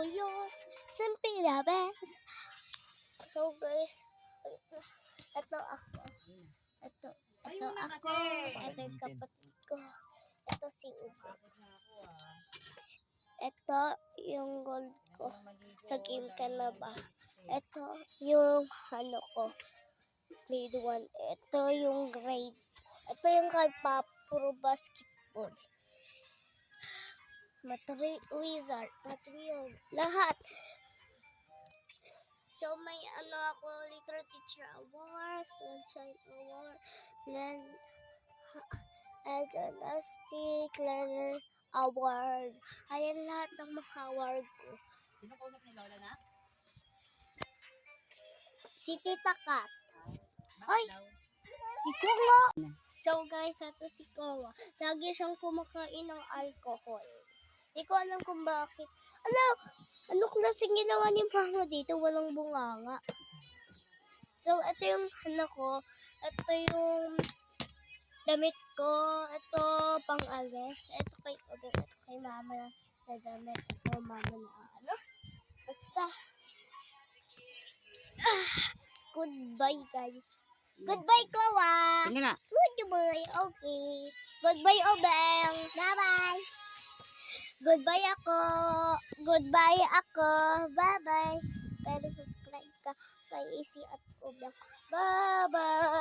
Curious, simple the best. So guys, ito ako. Ito ako. Ito yung kapatid ko. Ito si Ugo. Ito yung gold ko. Sa game ka na ba? Ito yung ko. Grade 1. Ito yung grade. Ito yung kay puro basketball. Wizard. Lahat. So may ako, Literature Teacher Award, Sunshine Award, Elastic Learner Award. Ayan lahat ng mga award ko. Sino kausap ni Lola na? Si Tita Kat. Ay! Ikaw nga! So guys, ito si Kowa. Lagi siyang kumakain ng alcohol. Hindi ko alam kung bakit. Ano klaseng ginawa ni Mama dito? Walang bunganga. So, ito yung ko. Ito yung damit ko. Ito pang-alis. Ito kay Obeng. Ito kay Mama na damit. Ito Mama na Basta. Goodbye, guys. Goodbye, Kowa. Sige na. Goodbye. Okay. Goodbye, Obeng. Bye-bye. Goodbye ako. Bye-bye. Pero subscribe ka kay AC at Obeng. Bye-bye.